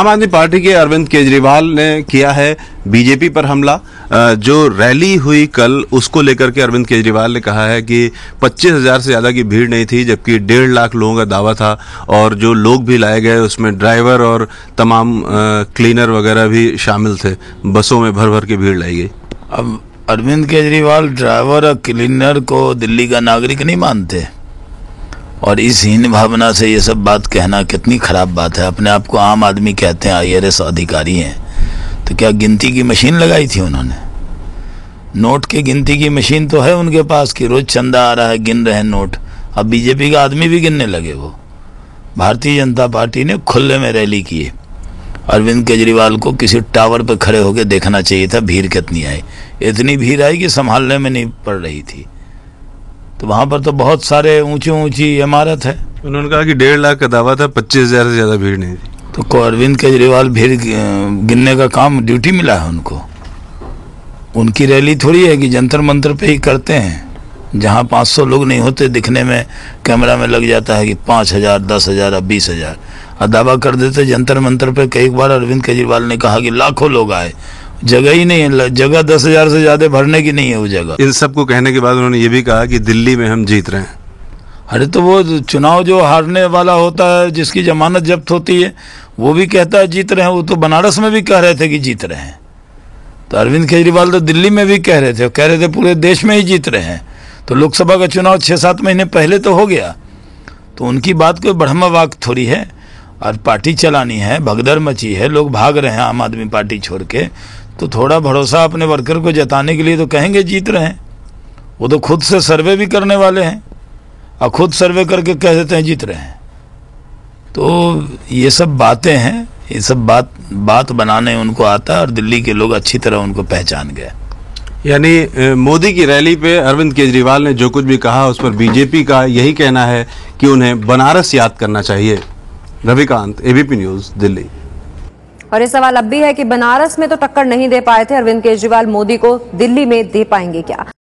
आम आदमी पार्टी के अरविंद केजरीवाल ने किया है बीजेपी पर हमला। जो रैली हुई कल, उसको लेकर के अरविंद केजरीवाल ने कहा है कि 25,000 से ज़्यादा की भीड़ नहीं थी, जबकि 1.5 लाख लोगों का दावा था। और जो लोग भी लाए गए उसमें ड्राइवर और तमाम क्लीनर वगैरह भी शामिल थे। बसों में भर भर के भीड़ लाई गई। अब अरविंद केजरीवाल ड्राइवर और क्लीनर को दिल्ली का नागरिक नहीं मानते, और इस हीन भावना से ये सब बात कहना कितनी खराब बात है। अपने आप को आम आदमी कहते हैं, IRS अधिकारी हैं, तो क्या गिनती की मशीन लगाई थी उन्होंने? नोट की गिनती की मशीन तो है उनके पास कि रोज चंदा आ रहा है, गिन रहे हैं नोट। अब बीजेपी का आदमी भी गिनने लगे। वो भारतीय जनता पार्टी ने खुले में रैली की है। अरविंद केजरीवाल को किसी टावर पर खड़े होकर देखना चाहिए था भीड़ कितनी आई। इतनी भीड़ आई कि संभालने में नहीं पड़ रही थी। तो वहां पर तो बहुत सारे ऊंची इमारत है। उन्होंने कहा कि 1.5 लाख का दावा था, 25,000 से ज्यादा भीड़ नहीं थी। तो अरविंद केजरीवाल भीड़ गिनने का काम ड्यूटी मिला है उनको। उनकी रैली थोड़ी है कि जंतर मंतर पे ही करते हैं, जहां 500 लोग नहीं होते, दिखने में कैमरा में लग जाता है कि 5,000, 10,000 और 20,000, और दावा कर देते जंतर मंतर पे। कई बार अरविंद केजरीवाल ने कहा कि लाखों लोग आए, जगह ही नहीं है, जगह 10,000 से ज्यादा भरने की नहीं है वो जगह। इन सबको कहने के बाद उन्होंने ये भी कहा कि दिल्ली में हम जीत रहे हैं। अरे तो वो चुनाव जो हारने वाला होता है, जिसकी जमानत जब्त होती है, वो भी कहता है जीत रहे हैं। वो तो बनारस में भी कह रहे थे कि जीत रहे हैं। तो अरविंद केजरीवाल तो दिल्ली में भी कह रहे थे पूरे देश में ही जीत रहे हैं। तो लोकसभा का चुनाव 6-7 महीने पहले तो हो गया। तो उनकी बात कोई बढ़मा वाक थोड़ी है। और पार्टी चलानी है, भगदड़ मची है, लोग भाग रहे हैं आम आदमी पार्टी छोड़ के, तो थोड़ा भरोसा अपने वर्कर को जताने के लिए तो कहेंगे जीत रहे हैं। वो तो खुद से सर्वे भी करने वाले हैं, और खुद सर्वे करके कह देते हैं जीत रहे हैं। तो ये सब बातें हैं, ये सब बात बनाने उनको आता है, और दिल्ली के लोग अच्छी तरह उनको पहचान गए। यानी मोदी की रैली पे अरविंद केजरीवाल ने जो कुछ भी कहा, उस पर बीजेपी का यही कहना है कि उन्हें बनारस याद करना चाहिए। Ravikant, ABP news, Delhi. और ये सवाल अब भी है कि बनारस में तो टक्कर नहीं दे पाए थे अरविंद केजरीवाल, मोदी को दिल्ली में दे पाएंगे क्या?